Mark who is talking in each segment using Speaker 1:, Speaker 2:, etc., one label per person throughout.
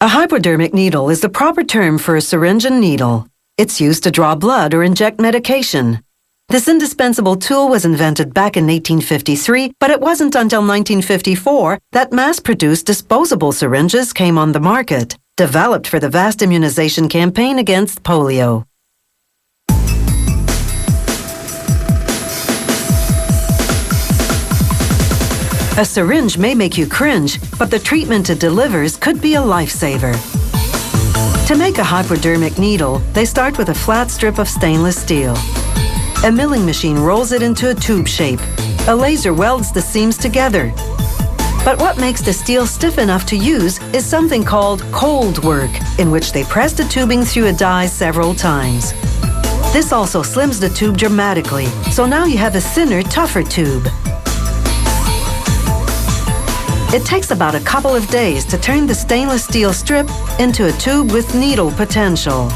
Speaker 1: A hypodermic needle is the proper term for a syringe and needle. It's used to draw blood or inject medication. This indispensable tool was invented back in 1853, but it wasn't until 1954 that mass-produced disposable syringes came on the market, developed for the vast immunization campaign against polio. A syringe may make you cringe, but the treatment it delivers could be a lifesaver. To make a hypodermic needle, they start with a flat strip of stainless steel. A milling machine rolls it into a tube shape. A laser welds the seams together. But what makes the steel stiff enough to use is something called cold work, in which they press the tubing through a die several times. This also slims the tube dramatically, so now you have a thinner, tougher tube. It takes about a couple of days to turn the stainless steel strip into a tube with needle potential.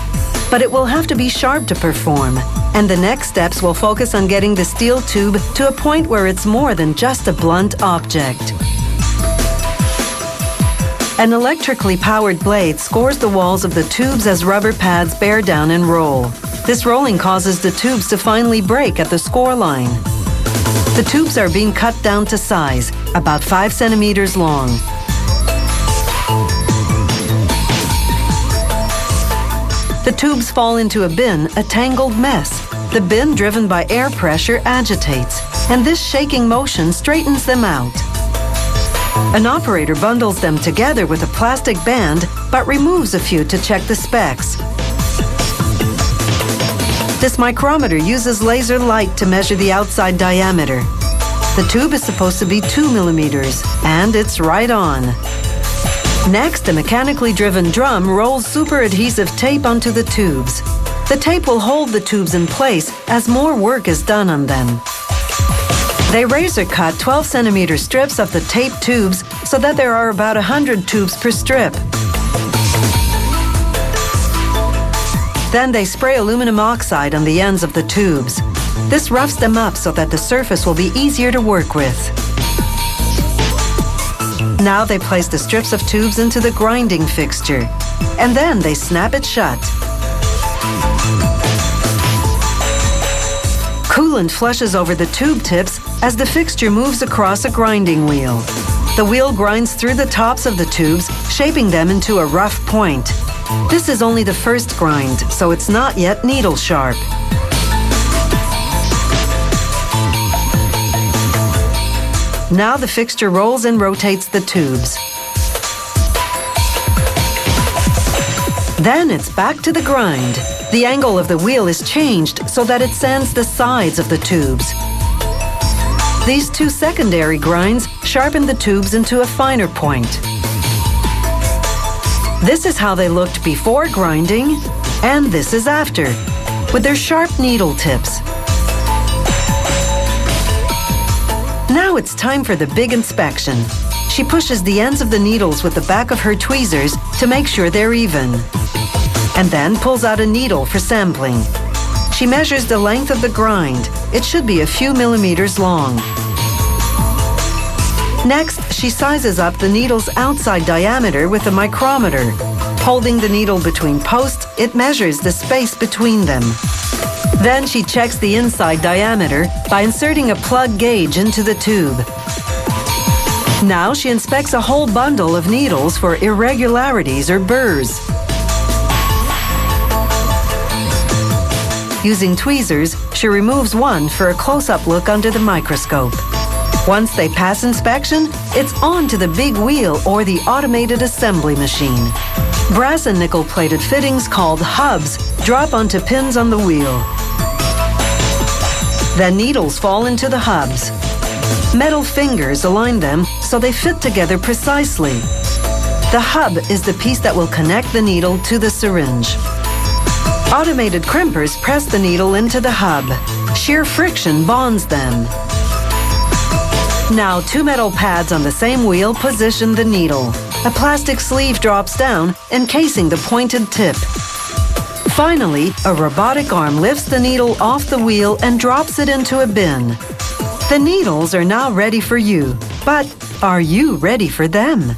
Speaker 1: But it will have to be sharp to perform, and the next steps will focus on getting the steel tube to a point where it's more than just a blunt object. An electrically powered blade scores the walls of the tubes as rubber pads bear down and roll. This rolling causes the tubes to finally break at the score line. The tubes are being cut down to size, about 5 centimeters long. The tubes fall into a bin, a tangled mess. The bin, driven by air pressure, agitates, and this shaking motion straightens them out. An operator bundles them together with a plastic band, but removes a few to check the specs. This micrometer uses laser light to measure the outside diameter. The tube is supposed to be 2 millimeters, and it's right on. Next, a mechanically driven drum rolls super adhesive tape onto the tubes. The tape will hold the tubes in place as more work is done on them. They razor cut 12 centimeter strips of the tape tubes so that there are about 100 tubes per strip. Then they spray aluminum oxide on the ends of the tubes. This roughs them up so that the surface will be easier to work with. Now they place the strips of tubes into the grinding fixture, and then they snap it shut. Coolant flushes over the tube tips as the fixture moves across a grinding wheel. The wheel grinds through the tops of the tubes, shaping them into a rough point. This is only the first grind, so it's not yet needle sharp. Now the fixture rolls and rotates the tubes. Then it's back to the grind. The angle of the wheel is changed so that it sands the sides of the tubes. These two secondary grinds sharpen the tubes into a finer point. This is how they looked before grinding, and this is after, with their sharp needle tips. Now it's time for the big inspection. She pushes the ends of the needles with the back of her tweezers to make sure they're even, and then pulls out a needle for sampling. She measures the length of the grind. It should be a few millimeters long. Next, she sizes up the needle's outside diameter with a micrometer. Holding the needle between posts, it measures the space between them. Then she checks the inside diameter by inserting a plug gauge into the tube. Now she inspects a whole bundle of needles for irregularities or burrs. Using tweezers, she removes one for a close-up look under the microscope. Once they pass inspection, it's on to the big wheel or the automated assembly machine. Brass and nickel-plated fittings called hubs drop onto pins on the wheel. Then needles fall into the hubs. Metal fingers align them so they fit together precisely. The hub is the piece that will connect the needle to the syringe. Automated crimpers press the needle into the hub. Sheer friction bonds them. Now 2 metal pads on the same wheel position the needle. A plastic sleeve drops down, encasing the pointed tip. Finally, a robotic arm lifts the needle off the wheel and drops it into a bin. The needles are now ready for you, but are you ready for them?